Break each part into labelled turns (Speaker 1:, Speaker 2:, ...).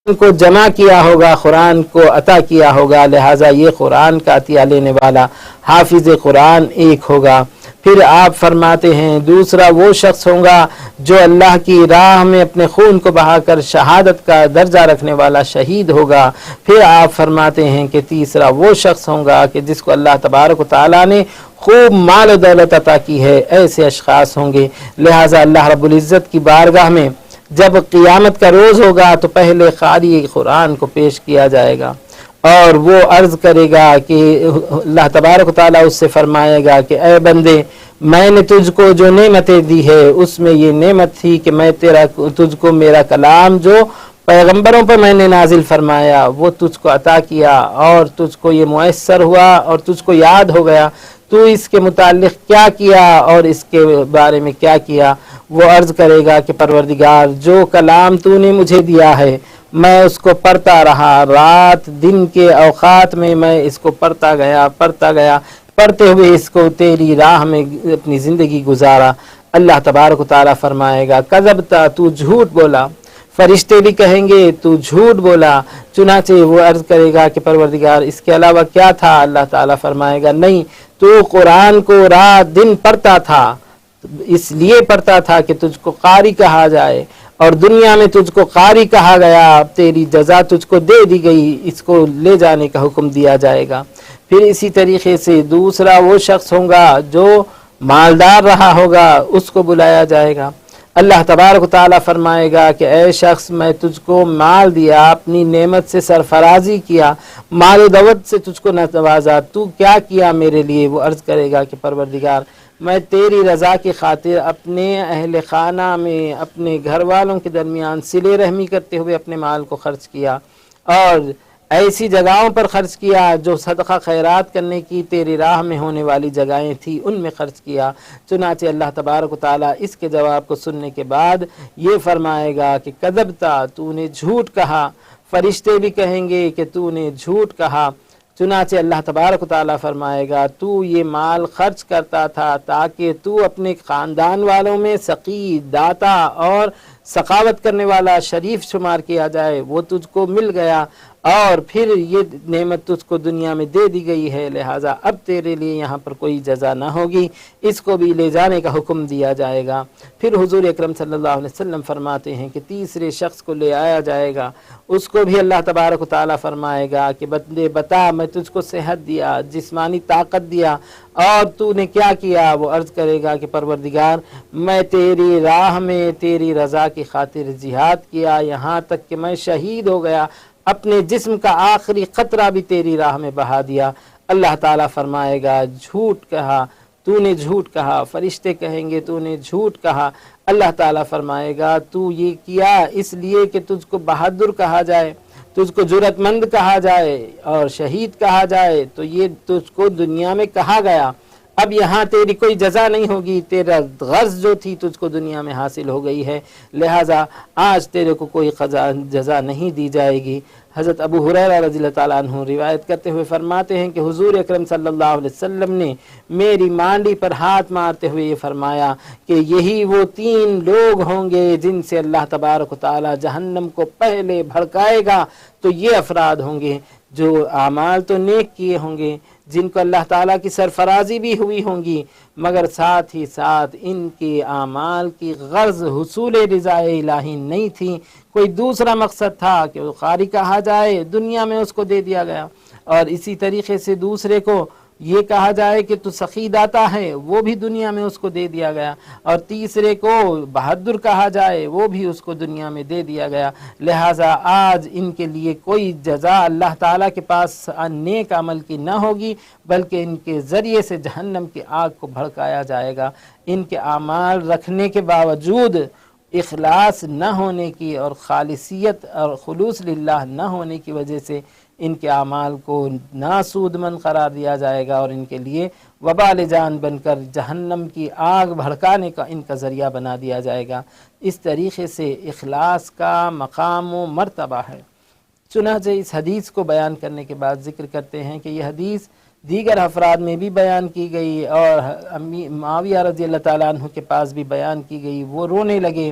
Speaker 1: کو جمع کیا ہوگا، قرآن کو عطا کیا ہوگا، لہٰذا یہ قرآن کا عطیہ لینے والا حافظ قرآن ایک ہوگا۔ پھر آپ فرماتے ہیں دوسرا وہ شخص ہوگا جو اللہ کی راہ میں اپنے خون کو بہا کر شہادت کا درجہ رکھنے والا شہید ہوگا۔ پھر آپ فرماتے ہیں کہ تیسرا وہ شخص ہوگا کہ جس کو اللہ تبارک و تعالیٰ نے خوب مال و دولت عطا کی ہے، ایسے اشخاص ہوں گے۔ لہٰذا اللہ رب العزت کی بارگاہ میں جب قیامت کا روز ہوگا تو پہلے قاری قرآن کو پیش کیا جائے گا اور وہ عرض کرے گا کہ اللہ تبارک و تعالیٰ اس سے فرمائے گا کہ اے بندے، میں نے تجھ کو جو نعمتیں دی ہے اس میں یہ نعمت تھی کہ میں تجھ کو میرا کلام جو پیغمبروں پر میں نے نازل فرمایا وہ تجھ کو عطا کیا اور تجھ کو یہ میسر ہوا اور تجھ کو یاد ہو گیا، تو اس کے متعلق کیا کیا اور اس کے بارے میں کیا کیا؟ وہ عرض کرے گا کہ پروردگار، جو کلام تو نے مجھے دیا ہے میں اس کو پڑھتا رہا، رات دن کے اوقات میں اس کو پڑھتا گیا، پڑھتے ہوئے اس کو تیری راہ میں اپنی زندگی گزارا۔ اللہ تبارک و تعالیٰ فرمائے گا کذبتا، تو جھوٹ بولا۔ فرشتے بھی کہیں گے تو جھوٹ بولا۔ چنانچہ وہ عرض کرے گا کہ پروردگار اس کے علاوہ کیا تھا؟ اللہ تعالیٰ فرمائے گا نہیں، تو قرآن کو رات دن پڑھتا تھا، اس لیے پڑھتا تھا کہ تجھ کو قاری کہا جائے اور دنیا میں تجھ کو قاری کہا گیا، اب تیری جزا تجھ کو دے دی گئی، اس کو لے جانے کا حکم دیا جائے گا۔ پھر اسی طریقے سے دوسرا وہ شخص ہوگا جو مالدار رہا ہوگا، اس کو بلایا جائے گا۔ اللہ تبارک و تعالیٰ فرمائے گا کہ اے شخص، میں تجھ کو مال دیا، اپنی نعمت سے سرفرازی کیا، مال و دولت سے تجھ کو نوازا، تو کیا کیا میرے لیے؟ وہ عرض کرے گا کہ پروردگار، میں تیری رضا کی خاطر اپنے اہل خانہ میں اپنے گھر والوں کے درمیان صلہ رحمی کرتے ہوئے اپنے مال کو خرچ کیا اور ایسی جگہوں پر خرچ کیا جو صدقہ خیرات کرنے کی تیری راہ میں ہونے والی جگہیں تھی، ان میں خرچ کیا۔ چنانچہ اللہ تبارک و تعالیٰ اس کے جواب کو سننے کے بعد یہ فرمائے گا کہ کذبتا، تو نے جھوٹ کہا۔ فرشتے بھی کہیں گے کہ تو نے جھوٹ کہا۔ چنانچہ اللہ تبارک و تعالیٰ فرمائے گا تو یہ مال خرچ کرتا تھا تاکہ تو اپنے خاندان والوں میں سقی، داتا اور سخاوت کرنے والا شریف شمار کیا جائے، وہ تجھ کو مل گیا اور پھر یہ نعمت تجھ کو دنیا میں دے دی گئی ہے، لہٰذا اب تیرے لیے یہاں پر کوئی جزا نہ ہوگی، اس کو بھی لے جانے کا حکم دیا جائے گا۔ پھر حضور اکرم صلی اللہ علیہ وسلم فرماتے ہیں کہ تیسرے شخص کو لے آیا جائے گا، اس کو بھی اللہ تبارک و تعالیٰ فرمائے گا کہ بندے بتا، میں تجھ کو صحت دیا، جسمانی طاقت دیا اور تو نے کیا کیا؟ وہ عرض کرے گا کہ پروردگار، میں تیری راہ میں تیری رضا کی خاطر جہاد کیا، یہاں تک کہ میں شہید ہو گیا، اپنے جسم کا آخری قطرہ بھی تیری راہ میں بہا دیا۔ اللہ تعالیٰ فرمائے گا جھوٹ کہا، تو نے جھوٹ کہا۔ فرشتے کہیں گے تو نے جھوٹ کہا۔ اللہ تعالیٰ فرمائے گا تو یہ کیا اس لیے کہ تجھ کو بہادر کہا جائے، تجھ کو جرأت مند کہا جائے اور شہید کہا جائے، تو یہ تجھ کو دنیا میں کہا گیا، اب یہاں تیری کوئی جزا نہیں ہوگی، تیرا غرض جو تھی تجھ کو دنیا میں حاصل ہو گئی ہے، لہٰذا آج تیرے کو کوئی جزا نہیں دی جائے گی۔ حضرت ابو ہریرہ رضی اللہ تعالیٰ عنہ روایت کرتے ہوئے فرماتے ہیں کہ حضور اکرم صلی اللہ علیہ وسلم نے میری مانڈی پر ہاتھ مارتے ہوئے یہ فرمایا کہ یہی وہ 3 لوگ ہوں گے جن سے اللہ تبارک و تعالیٰ جہنم کو پہلے بھڑکائے گا، تو یہ افراد ہوں گے جو اعمال تو نیک کیے ہوں گے، جن کو اللہ تعالیٰ کی سرفرازی بھی ہوئی ہوں گی، مگر ساتھ ہی ساتھ ان کے اعمال کی غرض حصول رضا الہی نہیں تھی، کوئی دوسرا مقصد تھا کہ وہ قاری کہا جائے، دنیا میں اس کو دے دیا گیا، اور اسی طریقے سے دوسرے کو یہ کہا جائے کہ تو سخی داتا ہے، وہ بھی دنیا میں اس کو دے دیا گیا، اور تیسرے کو بہادر کہا جائے، وہ بھی اس کو دنیا میں دے دیا گیا۔ لہٰذا آج ان کے لیے کوئی جزا اللہ تعالیٰ کے پاس نیک عمل کی نہ ہوگی، بلکہ ان کے ذریعے سے جہنم کی آگ کو بھڑکایا جائے گا۔ ان کے اعمال رکھنے کے باوجود اخلاص نہ ہونے کی اور خالصیت اور خلوص للہ نہ ہونے کی وجہ سے ان کے اعمال کو ناسودمند قرار دیا جائے گا اور ان کے لیے وبال جان بن کر جہنم کی آگ بھڑکانے کا ان کا ذریعہ بنا دیا جائے گا۔ اس طریقے سے اخلاص کا مقام و مرتبہ ہے۔ چنانچہ اس حدیث کو بیان کرنے کے بعد ذکر کرتے ہیں کہ یہ حدیث دیگر افراد میں بھی بیان کی گئی اور معاویہ رضی اللہ تعالیٰ عنہ کے پاس بھی بیان کی گئی، وہ رونے لگے،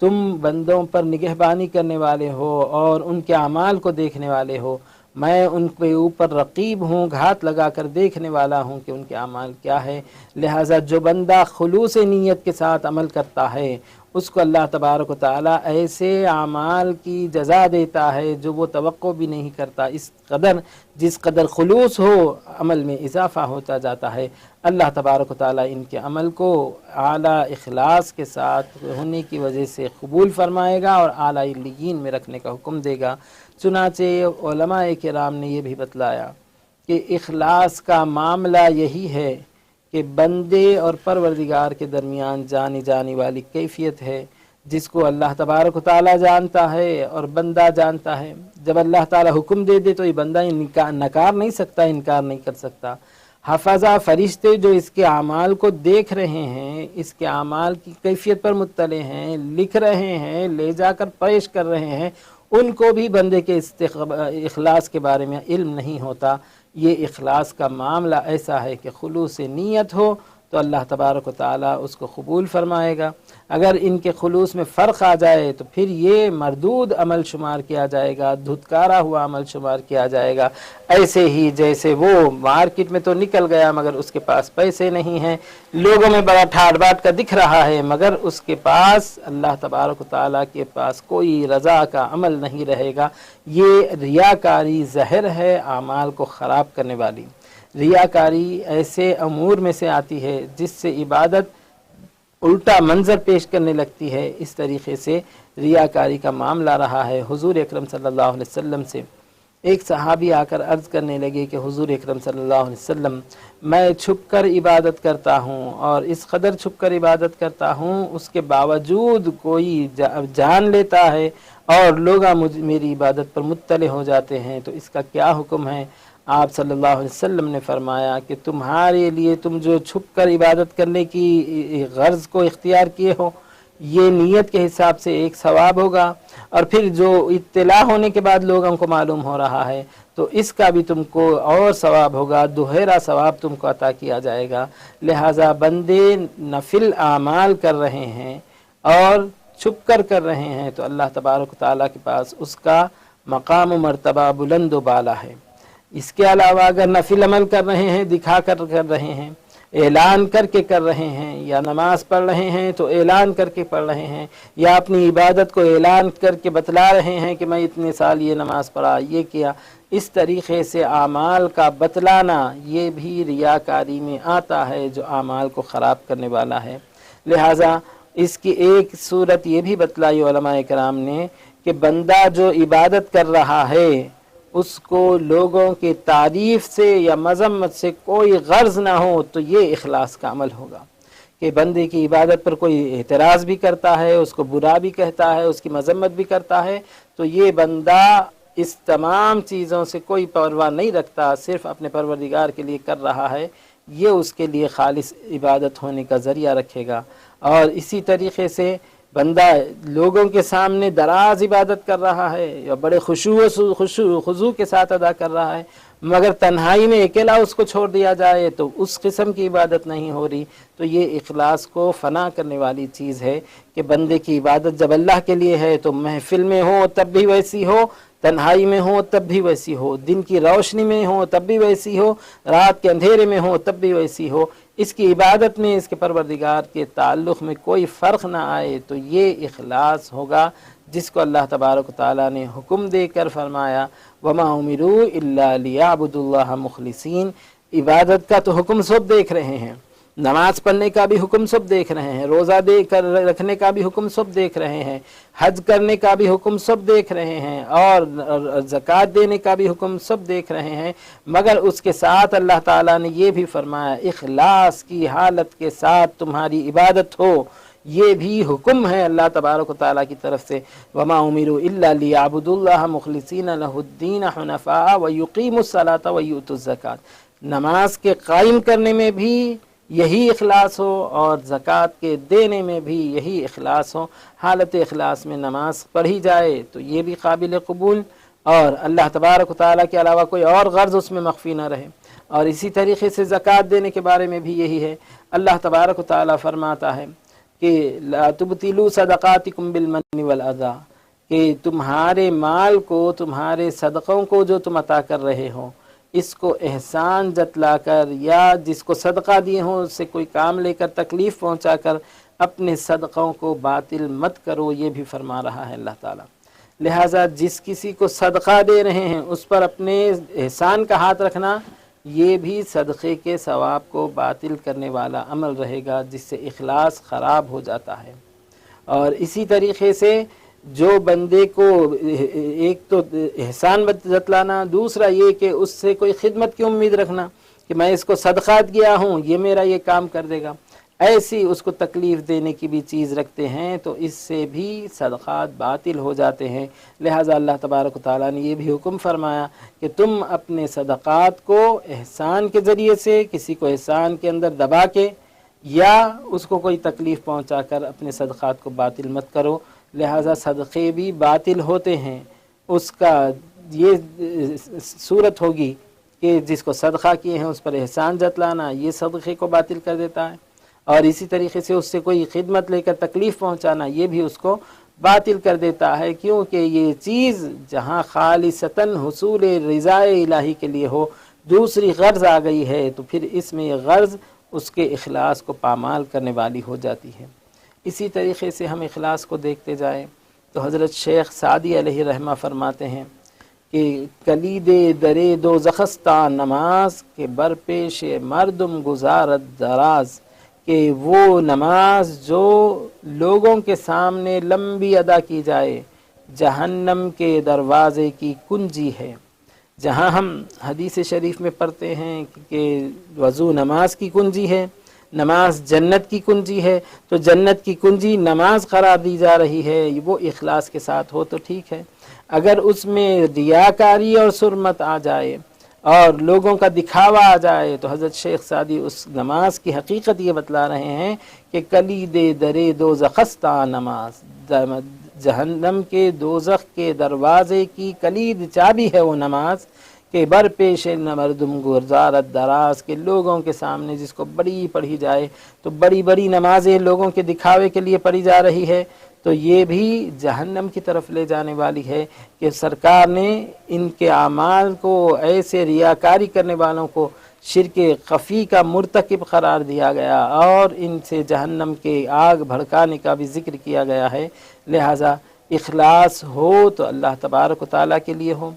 Speaker 1: تم بندوں پر نگہبانی کرنے والے ہو اور ان کے اعمال کو دیکھنے والے ہو، میں ان کے اوپر رقیب ہوں، گھات لگا کر دیکھنے والا ہوں کہ ان کے اعمال کیا ہے۔ لہٰذا جو بندہ خلوص نیت کے ساتھ عمل کرتا ہے اس کو اللہ تبارک و تعالیٰ ایسے اعمال کی جزا دیتا ہے جو وہ توقع بھی نہیں کرتا۔ جس قدر خلوص ہو عمل میں اضافہ ہوتا جاتا ہے۔ اللہ تبارک و تعالیٰ ان کے عمل کو اعلیٰ اخلاص کے ساتھ ہونے کی وجہ سے قبول فرمائے گا اور اعلیٰ علیین میں رکھنے کا حکم دے گا۔ چنانچہ علماء کرام نے یہ بھی بتلایا کہ اخلاص کا معاملہ یہی ہے کہ بندے اور پروردگار کے درمیان جانی جانی والی کیفیت ہے جس کو اللہ تبارک و تعالیٰ جانتا ہے اور بندہ جانتا ہے۔ جب اللہ تعالیٰ حکم دے دے تو یہ بندہ نکار نہیں سکتا، انکار نہیں کر سکتا۔ حفظہ فرشتے جو اس کے اعمال کو دیکھ رہے ہیں، اس کے اعمال کی کیفیت پر مطلع ہیں، لکھ رہے ہیں، لے جا کر پیش کر رہے ہیں، ان کو بھی بندے کے اخلاص کے بارے میں علم نہیں ہوتا۔ یہ اخلاص کا معاملہ ایسا ہے کہ خلوص نیت ہو تو اللہ تبارک و تعالیٰ اس کو قبول فرمائے گا۔ اگر ان کے خلوص میں فرق آ جائے تو پھر یہ مردود عمل شمار کیا جائے گا، دھتکارا ہوا عمل شمار کیا جائے گا۔ ایسے ہی جیسے وہ مارکیٹ میں تو نکل گیا مگر اس کے پاس پیسے نہیں ہیں، لوگوں میں بڑا ٹھاٹ باٹ کا دکھ رہا ہے مگر اس کے پاس اللہ تبارک و تعالیٰ کے پاس کوئی رضا کا عمل نہیں رہے گا۔ یہ ریاکاری زہر ہے اعمال کو خراب کرنے والی۔ ریاکاری ایسے امور میں سے آتی ہے جس سے عبادت الٹا منظر پیش کرنے لگتی ہے۔ اس طریقے سے ریاکاری کا معاملہ رہا ہے۔ حضور اکرم صلی اللہ علیہ وسلم سے ایک صحابی آ کر عرض کرنے لگے کہ حضور اکرم صلی اللہ علیہ وسلم، میں چھپ کر عبادت کرتا ہوں اور اس قدر چھپ کر عبادت کرتا ہوں اس کے باوجود کوئی جان لیتا ہے اور لوگ میری عبادت پر مطلع ہو جاتے ہیں، تو اس کا کیا حکم ہے؟ آپ صلی اللہ علیہ وسلم نے فرمایا کہ تمہارے لیے تم جو چھپ کر عبادت کرنے کی غرض کو اختیار کیے ہو یہ نیت کے حساب سے ایک ثواب ہوگا، اور پھر جو اطلاع ہونے کے بعد لوگوں کو معلوم ہو رہا ہے تو اس کا بھی تم کو اور ثواب ہوگا، دوہرا ثواب تم کو عطا کیا جائے گا۔ لہٰذا بندے نفل اعمال کر رہے ہیں اور چھپ کر رہے ہیں تو اللہ تبارک و تعالیٰ کے پاس اس کا مقام و مرتبہ بلند و بالا ہے۔ اس کے علاوہ اگر نفل عمل کر رہے ہیں، دکھا کر رہے ہیں، اعلان کر کے کر رہے ہیں، یا نماز پڑھ رہے ہیں تو اعلان کر کے پڑھ رہے ہیں، یا اپنی عبادت کو اعلان کر کے بتلا رہے ہیں کہ میں اتنے سال یہ نماز پڑھا، یہ کیا، اس طریقے سے اعمال کا بتلانا یہ بھی ریاکاری میں آتا ہے جو اعمال کو خراب کرنے والا ہے۔ لہٰذا اس کی ایک صورت یہ بھی بتلائی علماء کرام نے کہ بندہ جو عبادت کر رہا ہے اس کو لوگوں کی تعریف سے یا مذمت سے کوئی غرض نہ ہو تو یہ اخلاص کا عمل ہوگا۔ کہ بندے کی عبادت پر کوئی اعتراض بھی کرتا ہے، اس کو برا بھی کہتا ہے، اس کی مذمت بھی کرتا ہے، تو یہ بندہ اس تمام چیزوں سے کوئی پرواہ نہیں رکھتا، صرف اپنے پروردگار کے لیے کر رہا ہے، یہ اس کے لیے خالص عبادت ہونے کا ذریعہ رکھے گا۔ اور اسی طریقے سے بندہ لوگوں کے سامنے دراز عبادت کر رہا ہے یا بڑے خضوع کے ساتھ ادا کر رہا ہے، مگر تنہائی میں اکیلا اس کو چھوڑ دیا جائے تو اس قسم کی عبادت نہیں ہو رہی، تو یہ اخلاص کو فنا کرنے والی چیز ہے کہ بندے کی عبادت جب اللہ کے لیے ہے تو محفل میں ہو تب بھی ویسی ہو، تنہائی میں ہو تب بھی ویسی ہو، دن کی روشنی میں ہو تب بھی ویسی ہو، رات کے اندھیرے میں ہو تب بھی ویسی ہو، اس کی عبادت میں اس کے پروردگار کے تعلق میں کوئی فرق نہ آئے تو یہ اخلاص ہوگا جس کو اللہ تبارک و تعالیٰ نے حکم دے کر فرمایا وَمَا أُمِرُوا إِلَّا لِيَعْبُدُوا اللَّهَ مُخْلِصِينَ۔ عبادت کا تو حکم سب دیکھ رہے ہیں، نماز پڑھنے کا بھی حکم سب دیکھ رہے ہیں، روزہ دے کر رکھنے کا بھی حکم سب دیکھ رہے ہیں، حج کرنے کا بھی حکم سب دیکھ رہے ہیں، اور زکوٰۃ دینے کا بھی حکم سب دیکھ رہے ہیں، مگر اس کے ساتھ اللہ تعالیٰ نے یہ بھی فرمایا اخلاص کی حالت کے ساتھ تمہاری عبادت ہو، یہ بھی حکم ہے اللہ تبارک و تعالیٰ کی طرف سے۔ وَمَا أُمِرُوا إِلَّا لِيَعْبُدُوا اللَّهَ مُخْلِصِينَ لَهُ الدِّينَ حُنَفَاءَ وَيُقِيمُوا الصَّلَاةَ وَيُؤْتُوا الزَّكَاةَ۔ نماز کے قائم کرنے میں بھی یہی اخلاص ہو اور زکوٰۃ کے دینے میں بھی یہی اخلاص ہو، حالت اخلاص میں نماز پڑھی جائے تو یہ بھی قابل قبول، اور اللہ تبارک و تعالیٰ کے علاوہ کوئی اور غرض اس میں مخفی نہ رہے۔ اور اسی طریقے سے زکوٰۃ دینے کے بارے میں بھی یہی ہے، اللہ تبارک و تعالیٰ فرماتا ہے کہ لا تبطلوا صدقاتکم بالمن والأذى، کہ تمہارے مال کو، تمہارے صدقوں کو جو تم عطا کر رہے ہو، اس کو احسان جتلا کر یا جس کو صدقہ دیے ہوں اس سے کوئی کام لے کر تکلیف پہنچا کر اپنے صدقوں کو باطل مت کرو، یہ بھی فرما رہا ہے اللہ تعالیٰ۔ لہٰذا جس کسی کو صدقہ دے رہے ہیں اس پر اپنے احسان کا ہاتھ رکھنا، یہ بھی صدقے کے ثواب کو باطل کرنے والا عمل رہے گا، جس سے اخلاص خراب ہو جاتا ہے۔ اور اسی طریقے سے جو بندے کو ایک تو احسان جتلانا، دوسرا یہ کہ اس سے کوئی خدمت کی امید رکھنا کہ میں اس کو صدقات کیا ہوں یہ میرا یہ کام کر دے گا، ایسی اس کو تکلیف دینے کی بھی چیز رکھتے ہیں تو اس سے بھی صدقات باطل ہو جاتے ہیں۔ لہٰذا اللہ تبارک و تعالیٰ نے یہ بھی حکم فرمایا کہ تم اپنے صدقات کو احسان کے ذریعے سے، کسی کو احسان کے اندر دبا کے یا اس کو کوئی تکلیف پہنچا کر اپنے صدقات کو باطل مت کرو۔ لہٰذا صدقے بھی باطل ہوتے ہیں، اس کا یہ صورت ہوگی کہ جس کو صدقہ کیے ہیں اس پر احسان جتلانا یہ صدقے کو باطل کر دیتا ہے، اور اسی طریقے سے اس سے کوئی خدمت لے کر تکلیف پہنچانا یہ بھی اس کو باطل کر دیتا ہے، کیونکہ یہ چیز جہاں خالصتاً حصول رضا الہی کے لیے ہو، دوسری غرض آ گئی ہے تو پھر اس میں یہ غرض اس کے اخلاص کو پامال کرنے والی ہو جاتی ہے۔ اسی طریقے سے ہم اخلاص کو دیکھتے جائیں تو حضرت شیخ سعدی علیہ رحمہ فرماتے ہیں کہ کلید در دوزخستہ نماز کے برپیش مردم گزارت دراز، کہ وہ نماز جو لوگوں کے سامنے لمبی ادا کی جائے جہنم کے دروازے کی کنجی ہے۔ جہاں ہم حدیث شریف میں پڑھتے ہیں کہ وضو نماز کی کنجی ہے، نماز جنت کی کنجی ہے، تو جنت کی کنجی نماز قرار دی جا رہی ہے، وہ اخلاص کے ساتھ ہو تو ٹھیک ہے۔ اگر اس میں ریاکاری اور سرمت آ جائے اور لوگوں کا دکھاوا آ جائے تو حضرت شیخ سعدی اس نماز کی حقیقت یہ بتلا رہے ہیں کہ کلید در دوزخستہ نماز، جہنم کے دوزخ کے دروازے کی کلید چابی ہے وہ نماز، کہ بر پیش مردم گزارت دراز، کے لوگوں کے سامنے جس کو بڑی پڑھی جائے تو بڑی بڑی نمازیں لوگوں کے دکھاوے کے لیے پڑھی جا رہی ہے، تو یہ بھی جہنم کی طرف لے جانے والی ہے کہ سرکار نے ان کے اعمال کو، ایسے ریاکاری کرنے والوں کو شرک خفی کا مرتکب قرار دیا گیا اور ان سے جہنم کے آگ بھڑکانے کا بھی ذکر کیا گیا ہے۔ لہٰذا اخلاص ہو تو اللہ تبارک و تعالیٰ کے لیے ہو،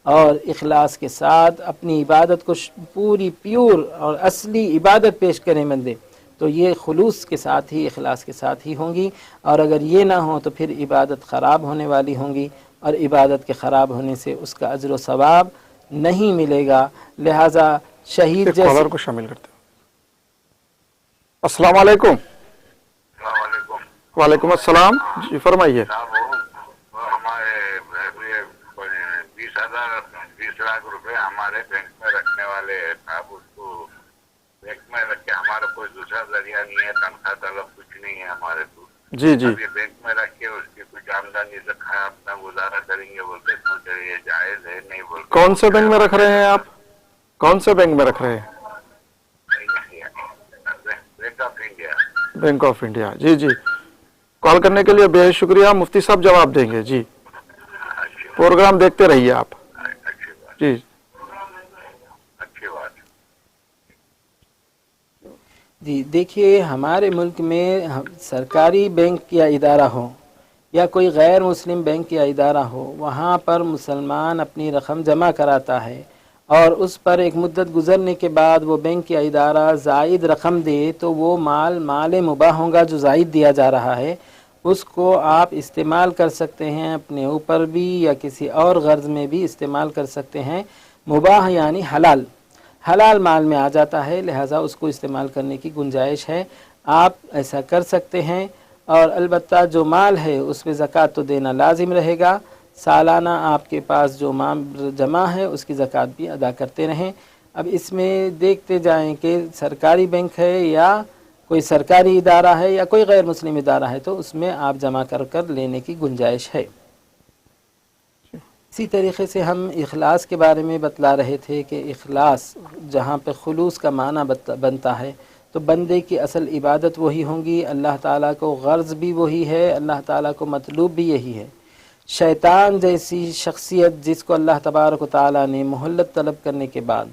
Speaker 1: اور اخلاص کے ساتھ اپنی عبادت کو پوری پیور اور اصلی عبادت پیش کریں بندے، تو یہ خلوص کے ساتھ ہی، اخلاص کے ساتھ ہی ہوں گی، اور اگر یہ نہ ہو تو پھر عبادت خراب ہونے والی ہوں گی، اور عبادت کے خراب ہونے سے اس کا اجر و ثواب نہیں ملے گا۔ لہٰذا شہید
Speaker 2: ایک
Speaker 1: جیسے
Speaker 2: کالر کو شامل کرتے ہیں۔ السلام علیکم۔
Speaker 3: السلام علیکم
Speaker 2: وعلیکم السلام، جی فرمائیے۔
Speaker 3: صاحب، وہ ہمارے 20 لاکھ روپے ہمارے بینک میں رکھنے والے ہیں صاحب، اس کو بینک میں رکھ کے ہمارا کوئی دوسرا ذریعہ نہیں ہے، تنخواہ طلب کچھ نہیں ہے ہمارے تو،
Speaker 2: جی جی،
Speaker 3: اب یہ بینک میں رکھ کے اس کی کچھ آمدنی سے اپنا گزارا کریں گے بولتے، سوچ رہے یہ جائز ہے نہیں بولتے۔
Speaker 2: کون سے بینک میں رکھ رہے ہیں آپ؟ کون سے بینک میں رکھ رہے ہیں؟
Speaker 3: Bank of India.
Speaker 2: Bank of India, جی جی۔ کال کرنے کے لیے بے حد شکریہ، مفتی صاحب جواب دیں گے جی، پروگرام دیکھتے رہیے آپ
Speaker 3: اچھی بات،
Speaker 2: جی۔
Speaker 3: اچھی بات۔
Speaker 1: جی دیکھیے، ہمارے ملک میں سرکاری بینک یا ادارہ ہو یا کوئی غیر مسلم بینک یا ادارہ ہو، وہاں پر مسلمان اپنی رقم جمع کراتا ہے اور اس پر ایک مدت گزرنے کے بعد وہ بینک یا ادارہ زائد رقم دے تو وہ مال مباح ہوگا جو زائد دیا جا رہا ہے، اس کو آپ استعمال کر سکتے ہیں، اپنے اوپر بھی یا کسی اور غرض میں بھی استعمال کر سکتے ہیں۔ مباح یعنی حلال مال میں آ جاتا ہے، لہٰذا اس کو استعمال کرنے کی گنجائش ہے، آپ ایسا کر سکتے ہیں۔ اور البتہ جو مال ہے اس پہ زکوٰۃ تو دینا لازم رہے گا، سالانہ آپ کے پاس جو مال جمع ہے اس کی زکوٰۃ بھی ادا کرتے رہیں۔ اب اس میں دیکھتے جائیں کہ سرکاری بینک ہے یا کوئی سرکاری ادارہ ہے یا کوئی غیر مسلم ادارہ ہے تو اس میں آپ جمع کر لینے کی گنجائش ہے۔ اسی طریقے سے ہم اخلاص کے بارے میں بتلا رہے تھے کہ اخلاص جہاں پہ خلوص کا معنی بنتا ہے تو بندے کی اصل عبادت وہی ہوں گی، اللہ تعالیٰ کو غرض بھی وہی ہے، اللہ تعالیٰ کو مطلوب بھی یہی ہے۔ شیطان جیسی شخصیت جس کو اللہ تبارک و تعالیٰ نے مہلت طلب کرنے کے بعد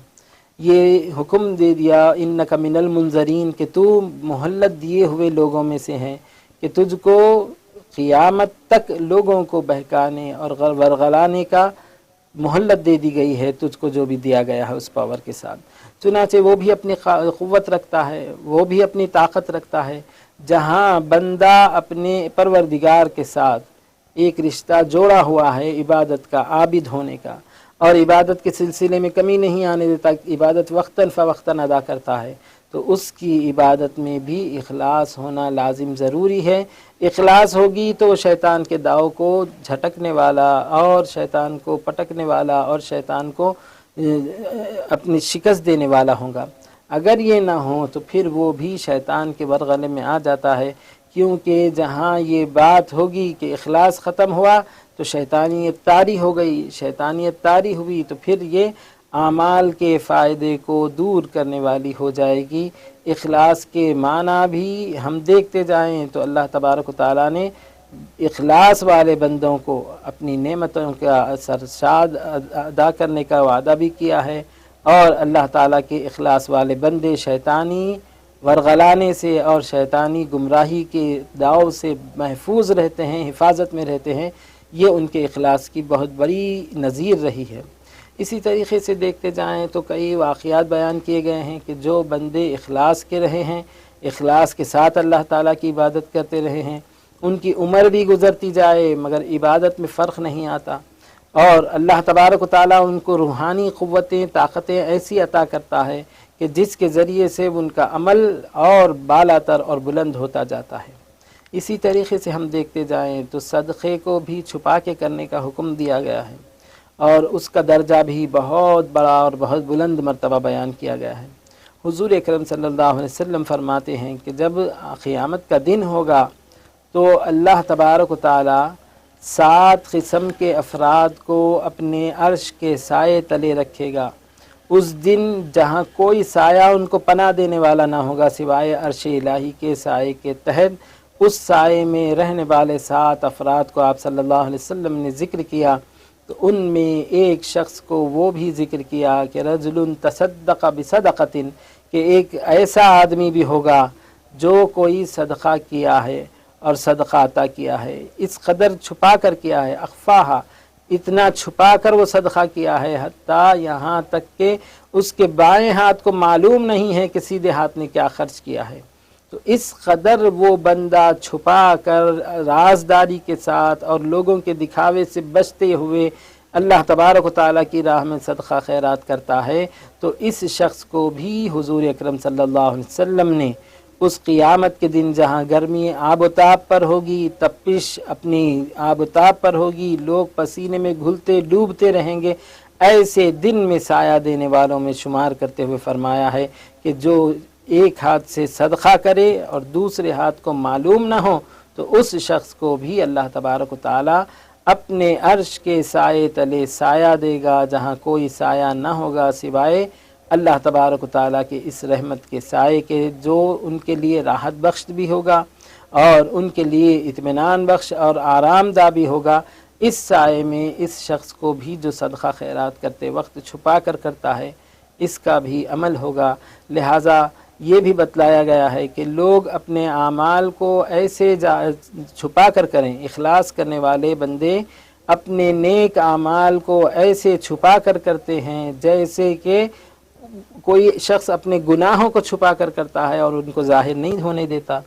Speaker 1: یہ حکم دے دیا انک من المنذرین کہ تو مہلت دیے ہوئے لوگوں میں سے ہیں، کہ تجھ کو قیامت تک لوگوں کو بہکانے اور ورغلانے کا مہلت دے دی گئی ہے، تجھ کو جو بھی دیا گیا ہے اس پاور کے ساتھ۔ چنانچہ وہ بھی اپنی قوت رکھتا ہے، وہ بھی اپنی طاقت رکھتا ہے۔ جہاں بندہ اپنے پروردگار کے ساتھ ایک رشتہ جوڑا ہوا ہے عبادت کا، عابد ہونے کا، اور عبادت کے سلسلے میں کمی نہیں آنے دیتا، عبادت وقتاً فوقتاً ادا کرتا ہے، تو اس کی عبادت میں بھی اخلاص ہونا لازم ضروری ہے۔ اخلاص ہوگی تو شیطان کے داؤ کو جھٹکنے والا اور شیطان کو پٹکنے والا اور شیطان کو اپنی شکست دینے والا ہوگا۔ اگر یہ نہ ہو تو پھر وہ بھی شیطان کے ورغلے میں آ جاتا ہے، کیونکہ جہاں یہ بات ہوگی کہ اخلاص ختم ہوا تو شیطانیت طاری ہو گئی، شیطانیت طاری ہوئی تو پھر یہ اعمال کے فائدے کو دور کرنے والی ہو جائے گی۔ اخلاص کے معنی بھی ہم دیکھتے جائیں تو اللہ تبارک و تعالیٰ نے اخلاص والے بندوں کو اپنی نعمتوں کا سرشاد ادا کرنے کا وعدہ بھی کیا ہے، اور اللہ تعالیٰ کے اخلاص والے بندے شیطانی ورغلانے سے اور شیطانی گمراہی کے داؤ سے محفوظ رہتے ہیں، حفاظت میں رہتے ہیں۔ یہ ان کے اخلاص کی بہت بڑی نظیر رہی ہے۔ اسی طریقے سے دیکھتے جائیں تو کئی واقعات بیان کیے گئے ہیں کہ جو بندے اخلاص کے رہے ہیں، اخلاص کے ساتھ اللہ تعالیٰ کی عبادت کرتے رہے ہیں، ان کی عمر بھی گزرتی جائے مگر عبادت میں فرق نہیں آتا، اور اللہ تبارک و تعالیٰ ان کو روحانی قوتیں، طاقتیں ایسی عطا کرتا ہے کہ جس کے ذریعے سے ان کا عمل اور بالا تر اور بلند ہوتا جاتا ہے۔ اسی طریقے سے ہم دیکھتے جائیں تو صدقے کو بھی چھپا کے کرنے کا حکم دیا گیا ہے، اور اس کا درجہ بھی بہت بڑا اور بہت بلند مرتبہ بیان کیا گیا ہے۔ حضور اکرم صلی اللہ علیہ وسلم فرماتے ہیں کہ جب قیامت کا دن ہوگا تو اللہ تبارک و تعالی 7 قسم کے افراد کو اپنے عرش کے سائے تلے رکھے گا۔ اس دن جہاں کوئی سایہ ان کو پناہ دینے والا نہ ہوگا سوائے عرش الہی کے سائے کے تحت، اس سائے میں رہنے والے 7 افراد کو آپ صلی اللہ علیہ وسلم نے ذکر کیا، تو ان میں ایک شخص کو وہ بھی ذکر کیا کہ رجل تصدق بصدقۃ، کہ ایک ایسا آدمی بھی ہوگا جو کوئی صدقہ کیا ہے اور صدقہ عطا کیا ہے، اس قدر چھپا کر کیا ہے، اخفاہا، اتنا چھپا کر وہ صدقہ کیا ہے حتیٰ یہاں تک کہ اس کے بائیں ہاتھ کو معلوم نہیں ہے کہ سیدھے ہاتھ نے کیا خرچ کیا ہے۔ تو اس قدر وہ بندہ چھپا کر رازداری کے ساتھ اور لوگوں کے دکھاوے سے بچتے ہوئے اللہ تبارک و تعالیٰ کی راہ میں صدقہ خیرات کرتا ہے، تو اس شخص کو بھی حضور اکرم صلی اللہ علیہ وسلم نے اس قیامت کے دن جہاں گرمی آب و تاب پر ہوگی، تپش اپنی آب و تاب پر ہوگی، لوگ پسینے میں گھلتے ڈوبتے رہیں گے، ایسے دن میں سایہ دینے والوں میں شمار کرتے ہوئے فرمایا ہے کہ جو ایک ہاتھ سے صدقہ کرے اور دوسرے ہاتھ کو معلوم نہ ہو تو اس شخص کو بھی اللہ تبارک و تعالی اپنے عرش کے سائے تلے سایہ دے گا، جہاں کوئی سایہ نہ ہوگا سوائے اللہ تبارک و تعالیٰ کے اس رحمت کے سائے کے، جو ان کے لیے راحت بخش بھی ہوگا اور ان کے لیے اطمینان بخش اور آرام دہ بھی ہوگا۔ اس سائے میں اس شخص کو بھی جو صدقہ خیرات کرتے وقت چھپا کر کرتا ہے، اس کا بھی عمل ہوگا۔ لہٰذا یہ بھی بتلایا گیا ہے کہ لوگ اپنے اعمال کو ایسے چھپا کر کریں، اخلاص کرنے والے بندے اپنے نیک اعمال کو ایسے چھپا کر کرتے ہیں جیسے کہ کوئی شخص اپنے گناہوں کو چھپا کر کرتا ہے اور ان کو ظاہر نہیں ہونے دیتا،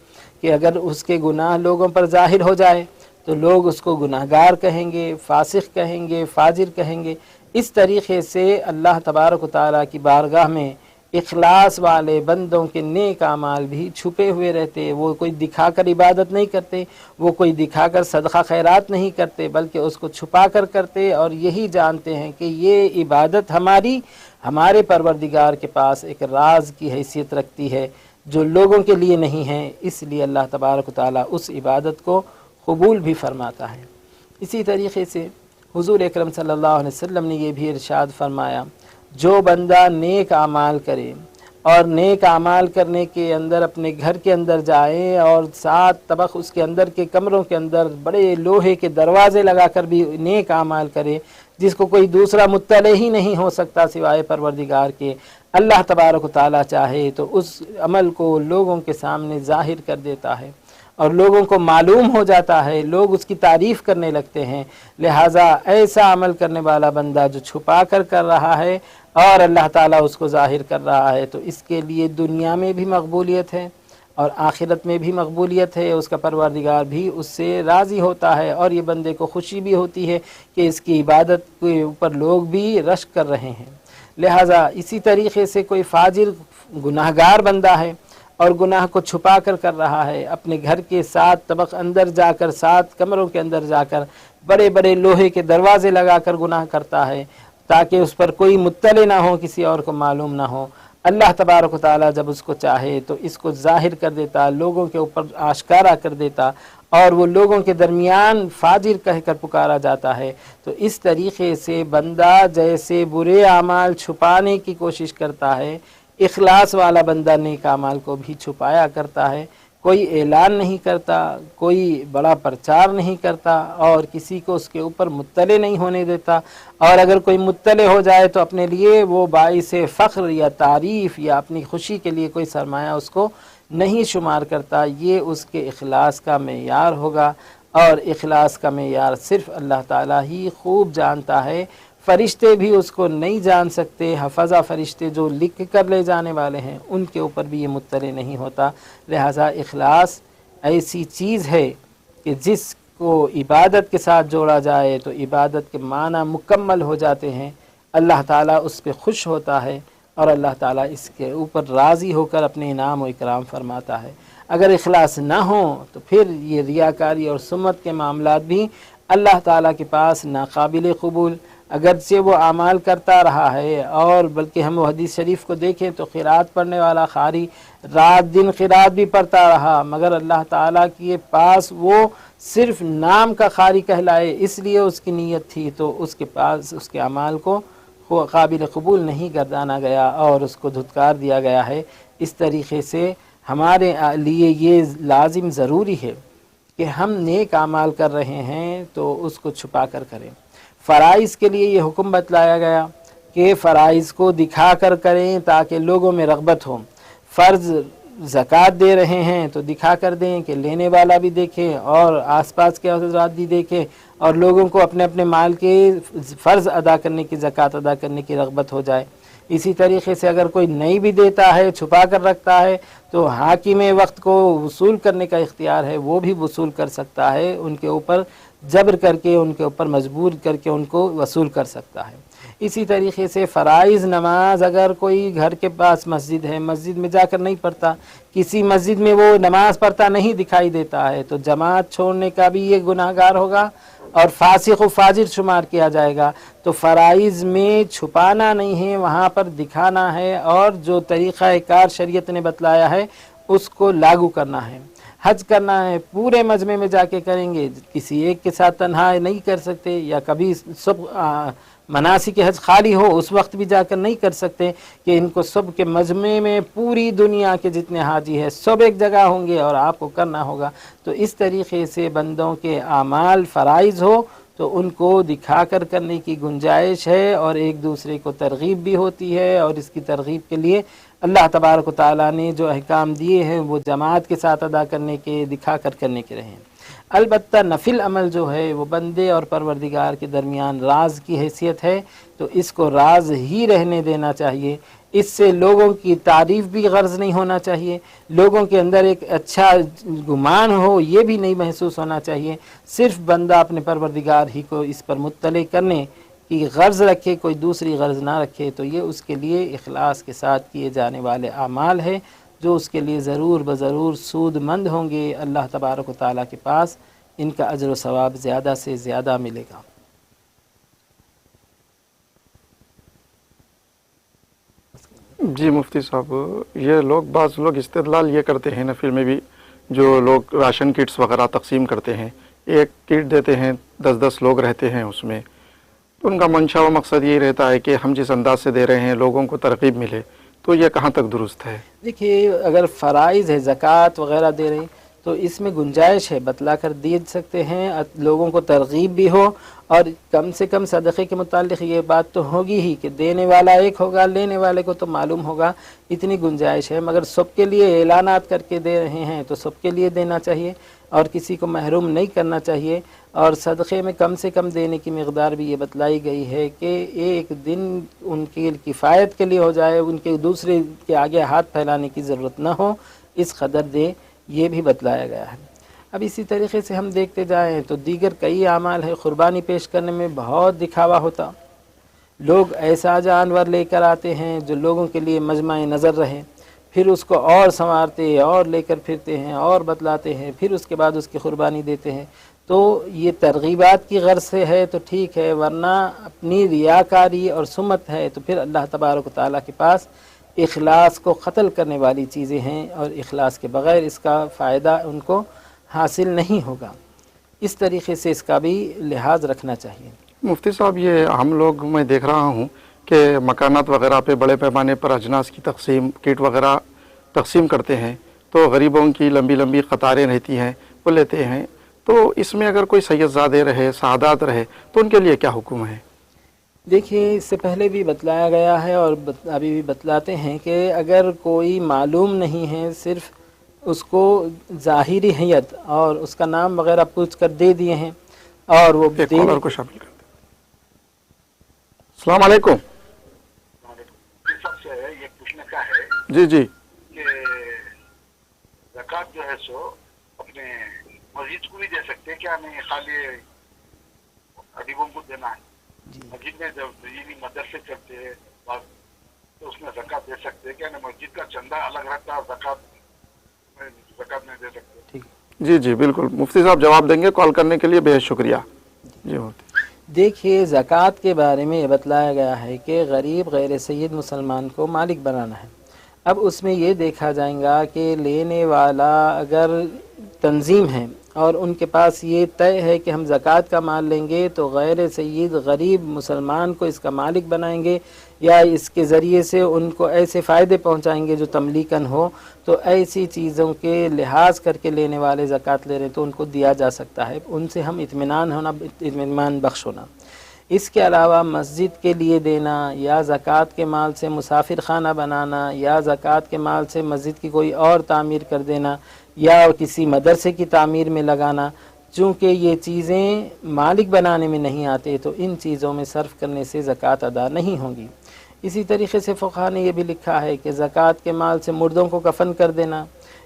Speaker 1: کہ اگر اس کے گناہ لوگوں پر ظاہر ہو جائے تو لوگ اس کو گناہگار کہیں گے، فاسق کہیں گے، فاجر کہیں گے۔ اس طریقے سے اللہ تبارک و تعالیٰ کی بارگاہ میں اخلاص والے بندوں کے نیک اعمال بھی چھپے ہوئے رہتے، وہ کوئی دکھا کر عبادت نہیں کرتے، وہ کوئی دکھا کر صدقہ خیرات نہیں کرتے، بلکہ اس کو چھپا کر کرتے، اور یہی جانتے ہیں کہ یہ عبادت ہمارے پروردگار کے پاس ایک راز کی حیثیت رکھتی ہے جو لوگوں کے لیے نہیں ہے، اس لیے اللہ تبارک و تعالیٰ اس عبادت کو قبول بھی فرماتا ہے۔ اسی طریقے سے حضور اکرم صلی اللہ علیہ وسلم نے یہ بھی ارشاد فرمایا، جو بندہ نیک اعمال کرے اور نیک اعمال کرنے کے اندر اپنے گھر کے اندر جائیں اور 7 طبق اس کے اندر کے کمروں کے اندر بڑے لوہے کے دروازے لگا کر بھی نیک اعمال کرے، جس کو کوئی دوسرا مطلع ہی نہیں ہو سکتا سوائے پروردگار کے، اللہ تبارک و تعالیٰ چاہے تو اس عمل کو لوگوں کے سامنے ظاہر کر دیتا ہے اور لوگوں کو معلوم ہو جاتا ہے، لوگ اس کی تعریف کرنے لگتے ہیں۔ لہٰذا ایسا عمل کرنے والا بندہ جو چھپا کر رہا ہے اور اللہ تعالیٰ اس کو ظاہر کر رہا ہے، تو اس کے لیے دنیا میں بھی مقبولیت ہے اور آخرت میں بھی مقبولیت ہے، اس کا پروردگار بھی اس سے راضی ہوتا ہے اور یہ بندے کو خوشی بھی ہوتی ہے کہ اس کی عبادت کے اوپر لوگ بھی رشک کر رہے ہیں۔ لہٰذا اسی طریقے سے کوئی فاجر گناہگار بندہ ہے اور گناہ کو چھپا کر رہا ہے، اپنے گھر کے 7 طبق اندر جا کر 7 کمروں کے اندر جا کر بڑے بڑے لوہے کے دروازے لگا کر گناہ کرتا ہے تاکہ اس پر کوئی مطلع نہ ہو، کسی اور کو معلوم نہ ہو۔ اللہ تبارک و تعالیٰ جب اس کو چاہے تو اس کو ظاہر کر دیتا، لوگوں کے اوپر آشکارا کر دیتا اور وہ لوگوں کے درمیان فاجر کہہ کر پکارا جاتا ہے۔ تو اس طریقے سے بندہ جیسے برے اعمال چھپانے کی کوشش کرتا ہے، اخلاص والا بندہ نیک اعمال کو بھی چھپایا کرتا ہے، کوئی اعلان نہیں کرتا، کوئی بڑا پرچار نہیں کرتا اور کسی کو اس کے اوپر مطلع نہیں ہونے دیتا، اور اگر کوئی مطلع ہو جائے تو اپنے لیے وہ باعث فخر یا تعریف یا اپنی خوشی کے لیے کوئی سرمایہ اس کو نہیں شمار کرتا۔ یہ اس کے اخلاص کا معیار ہوگا، اور اخلاص کا معیار صرف اللہ تعالیٰ ہی خوب جانتا ہے، فرشتے بھی اس کو نہیں جان سکتے، حفظہ فرشتے جو لکھ کر لے جانے والے ہیں ان کے اوپر بھی یہ مطلع نہیں ہوتا۔ لہٰذا اخلاص ایسی چیز ہے کہ جس کو عبادت کے ساتھ جوڑا جائے تو عبادت کے معنی مکمل ہو جاتے ہیں، اللہ تعالیٰ اس پہ خوش ہوتا ہے اور اللہ تعالیٰ اس کے اوپر راضی ہو کر اپنے انعام و اکرام فرماتا ہے۔ اگر اخلاص نہ ہو تو پھر یہ ریاکاری اور سمت کے معاملات بھی اللہ تعالیٰ کے پاس ناقابل قبول، اگرچہ وہ اعمال کرتا رہا ہے، اور بلکہ ہم وہ حدیث شریف کو دیکھیں تو قرات پڑھنے والا قاری رات دن قرات بھی پڑھتا رہا، مگر اللہ تعالیٰ کے پاس وہ صرف نام کا قاری کہلائے اس لیے اس کی نیت تھی، تو اس کے پاس اس کے اعمال کو قابل قبول نہیں گردانا گیا اور اس کو دھتکار دیا گیا ہے۔ اس طریقے سے ہمارے لیے یہ لازم ضروری ہے کہ ہم نیک اعمال کر رہے ہیں تو اس کو چھپا کر کریں۔ فرائض کے لیے یہ حکم بتلایا گیا کہ فرائض کو دکھا کر کریں تاکہ لوگوں میں رغبت ہو۔ فرض زکوٰۃ دے رہے ہیں تو دکھا کر دیں کہ لینے والا بھی دیکھے اور آس پاس کے حضرات بھی دیکھیں، اور لوگوں کو اپنے اپنے مال کے فرض ادا کرنے کی، زکوٰۃ ادا کرنے کی رغبت ہو جائے۔ اسی طریقے سے اگر کوئی نہیں بھی دیتا ہے، چھپا کر رکھتا ہے، تو حاکم وقت کو وصول کرنے کا اختیار ہے، وہ بھی وصول کر سکتا ہے، ان کے اوپر جبر کر کے، ان کے اوپر مجبور کر کے ان کو وصول کر سکتا ہے۔ اسی طریقے سے فرائض نماز اگر کوئی گھر کے پاس مسجد ہے، مسجد میں جا کر نہیں پڑھتا، کسی مسجد میں وہ نماز پڑھتا نہیں دکھائی دیتا ہے، تو جماعت چھوڑنے کا بھی یہ گناہگار ہوگا اور فاسق و فاجر شمار کیا جائے گا۔ تو فرائض میں چھپانا نہیں ہے، وہاں پر دکھانا ہے، اور جو طریقہ کار شریعت نے بتلایا ہے اس کو لاگو کرنا ہے۔ حج کرنا ہے، پورے مجمع میں جا کے کریں گے، کسی ایک کے ساتھ تنہا نہیں کر سکتے، یا کبھی سب مناسک حج خالی ہو اس وقت بھی جا کر نہیں کر سکتے کہ ان کو سب کے مجمع میں پوری دنیا کے جتنے حاجی ہیں سب ایک جگہ ہوں گے اور آپ کو کرنا ہوگا۔ تو اس طریقے سے بندوں کے اعمال فرائض ہو تو ان کو دکھا کر کرنے کی گنجائش ہے، اور ایک دوسرے کو ترغیب بھی ہوتی ہے، اور اس کی ترغیب کے لیے اللہ تبارک و تعالیٰ نے جو احکام دیے ہیں وہ جماعت کے ساتھ ادا کرنے کے، دکھا کر کرنے کے رہے ہیں۔ البتہ نفل عمل جو ہے وہ بندے اور پروردگار کے درمیان راز کی حیثیت ہے، تو اس کو راز ہی رہنے دینا چاہیے، اس سے لوگوں کی تعریف بھی غرض نہیں ہونا چاہیے، لوگوں کے اندر ایک اچھا گمان ہو یہ بھی نہیں محسوس ہونا چاہیے، صرف بندہ اپنے پروردگار ہی کو اس پر مطلع کرنے کی غرض رکھے، کوئی دوسری غرض نہ رکھے، تو یہ اس کے لیے اخلاص کے ساتھ کیے جانے والے اعمال ہے جو اس کے لیے ضرور بضرور سود مند ہوں گے، اللہ تبارک و تعالیٰ کے پاس ان کا اجر و ثواب زیادہ سے زیادہ ملے گا۔
Speaker 2: جی مفتی صاحب، یہ بعض لوگ استدلال یہ کرتے ہیں نفل میں بھی، جو لوگ راشن کٹس وغیرہ تقسیم کرتے ہیں، ایک کٹ دیتے ہیں، 10 لوگ رہتے ہیں اس میں، تو ان کا منشا و مقصد یہی رہتا ہے کہ ہم جس انداز سے دے رہے ہیں لوگوں کو ترغیب ملے، تو یہ کہاں تک درست ہے؟
Speaker 1: دیکھیے اگر فرائض ہے زکوٰۃ وغیرہ دے رہے ہیں تو اس میں گنجائش ہے، بتلا کر دے سکتے ہیں، لوگوں کو ترغیب بھی ہو، اور کم سے کم صدقے کے متعلق یہ بات تو ہوگی ہی کہ دینے والا ایک ہوگا، لینے والے کو تو معلوم ہوگا، اتنی گنجائش ہے۔ مگر سب کے لیے اعلانات کر کے دے رہے ہیں تو سب کے لیے دینا چاہیے اور کسی کو محروم نہیں کرنا چاہیے، اور صدقے میں کم سے کم دینے کی مقدار بھی یہ بتلائی گئی ہے کہ ایک دن ان کی کفایت کے لیے ہو جائے، ان کے دوسرے کے آگے ہاتھ پھیلانے کی ضرورت نہ ہو، اس قدر دے، یہ بھی بتلایا گیا ہے۔ اب اسی طریقے سے ہم دیکھتے جائیں تو دیگر کئی اعمال ہے، قربانی پیش کرنے میں بہت دکھاوا ہوتا، لوگ ایسا جانور لے کر آتے ہیں جو لوگوں کے لیے مجمع نظر رہے، پھر اس کو اور سنوارتے اور لے کر پھرتے ہیں اور بتلاتے ہیں، پھر اس کے بعد اس کی قربانی دیتے ہیں۔ تو یہ ترغیبات کی غرض سے ہے تو ٹھیک ہے، ورنہ اپنی ریاکاری اور سمت ہے تو پھر اللہ تبارک و تعالیٰ کے پاس اخلاص کو قتل کرنے والی چیزیں ہیں، اور اخلاص کے بغیر اس کا فائدہ ان کو حاصل نہیں ہوگا۔ اس طریقے سے اس کا بھی لحاظ رکھنا چاہیے۔
Speaker 2: مفتی صاحب، یہ ہم لوگ میں دیکھ رہا ہوں کہ مکانات وغیرہ پہ بڑے پیمانے پر اجناس کی تقسیم، کٹ وغیرہ تقسیم کرتے ہیں، تو غریبوں کی لمبی لمبی قطاریں رہتی ہیں، وہ لیتے ہیں، تو اس میں اگر کوئی سید زادے رہے، سعادات رہے، تو ان کے لیے کیا حکم ہے؟
Speaker 1: دیکھیے اس سے پہلے بھی بتلایا گیا ہے اور ابھی بھی بتلاتے ہیں کہ اگر کوئی معلوم نہیں ہے، صرف اس کو ظاہری حیت اور اس کا نام وغیرہ پوچھ کر دے دیے ہیں، اور وہ
Speaker 2: ایک کالر کو شامل کر دیں۔ السلام علیکم۔
Speaker 3: سب سے یہ پوچھنے کا ہے
Speaker 2: جی جی
Speaker 3: کہ زکوٰۃ جو ہے سو اپنے مسجد کو بھی دے سکتے کیا؟ نہیں خالی ادیبوں کو دینا ہے؟ مسجد میں جب یہ مدرسے چلتے ہیں تو اس میں زکوٰۃ دے سکتے کیا؟ نہیں مسجد کا چندہ الگ رہتا ہے، زکوٰۃ نہیں دے سکتے؟
Speaker 2: جی جی بالکل، مفتی صاحب جواب دیں گے، کال کرنے کے لیے بہت شکریہ۔ جی مفتی۔
Speaker 1: دیکھیے زکوٰۃ کے بارے میں یہ بتلایا گیا ہے کہ غریب غیر سید مسلمان کو مالک بنانا ہے۔ اب اس میں یہ دیکھا جائے گا کہ لینے والا اگر تنظیم ہے اور ان کے پاس یہ طے ہے کہ ہم زکوٰۃ کا مال لیں گے تو غیر سید غریب مسلمان کو اس کا مالک بنائیں گے، یا اس کے ذریعے سے ان کو ایسے فائدے پہنچائیں گے جو تملیکاً ہو، تو ایسی چیزوں کے لحاظ کر کے لینے والے زکوٰۃ لے رہے تو ان کو دیا جا سکتا ہے، ان سے ہم اطمینان بخش ہونا۔ اس کے علاوہ مسجد کے لیے دینا، یا زکوٰۃ کے مال سے مسافر خانہ بنانا، یا زکوٰۃ کے مال سے مسجد کی کوئی اور تعمیر کر دینا، یا کسی مدرسے کی تعمیر میں لگانا، چونکہ یہ چیزیں مالک بنانے میں نہیں آتے تو ان چیزوں میں صرف کرنے سے زکوٰۃ ادا نہیں ہوگی۔ اسی طریقے سے فقہا نے یہ بھی لکھا ہے کہ زکوٰۃ کے مال سے مردوں کو کفن کر دینا،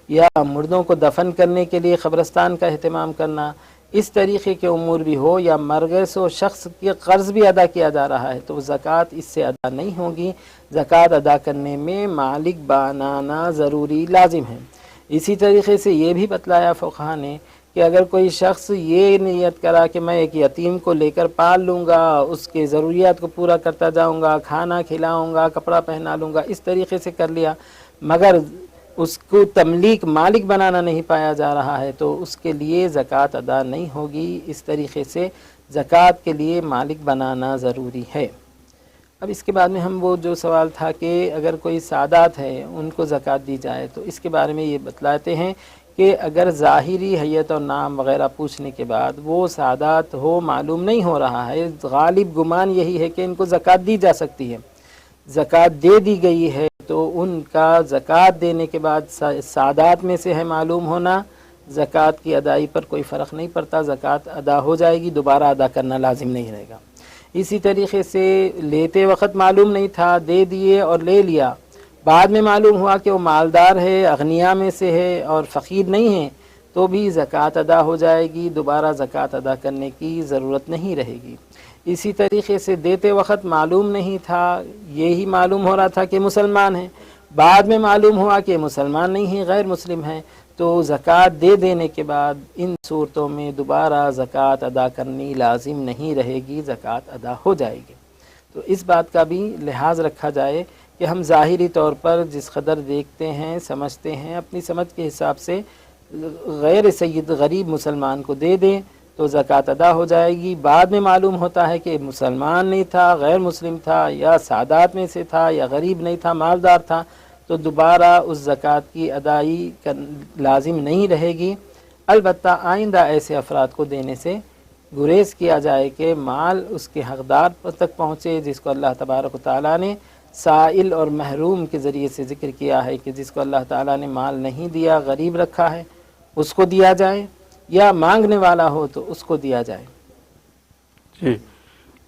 Speaker 1: یا مردوں کو دفن کرنے کے لیے قبرستان کا اہتمام کرنا، اس طریقے کے امور بھی ہو، یا مرگس و شخص کے قرض بھی ادا کیا جا رہا ہے تو زکوٰۃ اس سے ادا نہیں ہوگی۔ زکوٰۃ ادا کرنے میں مالک بنانا ضروری لازم ہے۔ اسی طریقے سے یہ بھی بتلایا فقہا نے کہ اگر کوئی شخص یہ نیت کرا کہ میں ایک یتیم کو لے کر پال لوں گا، اس کے ضروریات کو پورا کرتا جاؤں گا، کھانا کھلاؤں گا، کپڑا پہنا لوں گا، اس طریقے سے کر لیا، مگر اس کو تملیک مالک بنانا نہیں پایا جا رہا ہے تو اس کے لیے زکوٰۃ ادا نہیں ہوگی۔ اس طریقے سے زکوٰۃ کے لیے مالک بنانا ضروری ہے۔ اب اس کے بعد میں ہم وہ جو سوال تھا کہ اگر کوئی سادات ہے ان کو زکوٰۃ دی جائے، تو اس کے بارے میں یہ بتلاتے ہیں کہ اگر ظاہری حیت اور نام وغیرہ پوچھنے کے بعد وہ سادات ہو معلوم نہیں ہو رہا ہے، غالب گمان یہی ہے کہ ان کو زکوٰۃ دی جا سکتی ہے، زکوٰۃ دے دی گئی ہے، تو ان کا زکوٰۃ دینے کے بعد سادات میں سے ہے معلوم ہونا، زکوٰۃ کی ادائی پر کوئی فرق نہیں پڑتا، زکوٰۃ ادا ہو جائے گی، دوبارہ ادا کرنا لازم نہیں رہے گا۔ اسی طریقے سے لیتے وقت معلوم نہیں تھا، دے دیے اور لے لیا، بعد میں معلوم ہوا کہ وہ مالدار ہے، اغنیاء میں سے ہے اور فقیر نہیں ہے، تو بھی زکوٰۃ ادا ہو جائے گی، دوبارہ زکوٰۃ ادا کرنے کی ضرورت نہیں رہے گی۔ اسی طریقے سے دیتے وقت معلوم نہیں تھا، یہی معلوم ہو رہا تھا کہ مسلمان ہیں، بعد میں معلوم ہوا کہ مسلمان نہیں ہیں، غیر مسلم ہیں، تو زکوٰۃ دے دینے کے بعد ان صورتوں میں دوبارہ زکوٰۃ ادا کرنی لازم نہیں رہے گی، زکوٰۃ ادا ہو جائے گی۔ تو اس بات کا بھی لحاظ رکھا جائے کہ ہم ظاہری طور پر جس قدر دیکھتے ہیں، سمجھتے ہیں، اپنی سمجھ کے حساب سے غیر سید غریب مسلمان کو دے دیں تو زکوٰۃ ادا ہو جائے گی۔ بعد میں معلوم ہوتا ہے کہ مسلمان نہیں تھا، غیر مسلم تھا، یا سادات میں سے تھا، یا غریب نہیں تھا، مالدار تھا، تو دوبارہ اس زکوٰۃ کی ادائیگی لازم نہیں رہے گی۔ البتہ آئندہ ایسے افراد کو دینے سے گریز کیا جائے کہ مال اس کے حقدار تک پہنچے، جس کو اللہ تبارک و تعالیٰ نے سائل اور محروم کے ذریعے سے ذکر کیا ہے کہ جس کو اللہ تعالیٰ نے مال نہیں دیا، غریب رکھا ہے، اس کو دیا جائے، یا مانگنے والا ہو تو اس کو دیا جائے۔
Speaker 2: جی،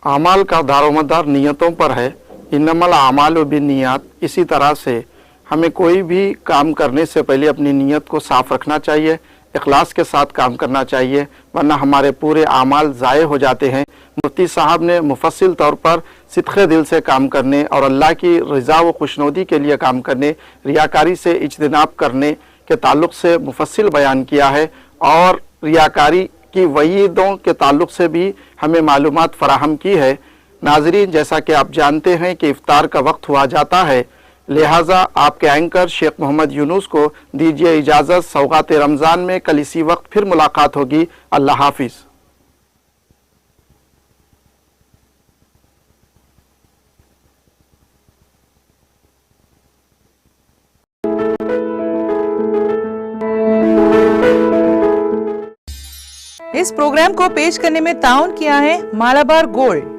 Speaker 2: اعمال کا دار و مدار نیتوں پر ہے، انما الاعمال بالنیات۔ اسی طرح سے ہمیں کوئی بھی کام کرنے سے پہلے اپنی نیت کو صاف رکھنا چاہیے، اخلاص کے ساتھ کام کرنا چاہیے، ورنہ ہمارے پورے اعمال ضائع ہو جاتے ہیں۔ مفتی صاحب نے مفصل طور پر صدق دل سے کام کرنے اور اللہ کی رضا و خوشنودی کے لیے کام کرنے، ریاکاری سے اجتناب کرنے کے تعلق سے مفصل بیان کیا ہے، اور ریاکاری کی وعیدوں کے تعلق سے بھی ہمیں معلومات فراہم کی ہے۔ ناظرین، جیسا کہ آپ جانتے ہیں کہ افطار کا وقت ہوا جاتا ہے، لہٰذا آپ کے اینکر شیخ محمد یونس کو دیجیے اجازت۔ سوغات رمضان میں کل اسی وقت پھر ملاقات ہوگی۔ اللہ حافظ۔
Speaker 4: اس پروگرام کو پیش کرنے میں تعاون کیا ہے مالابار گولڈ۔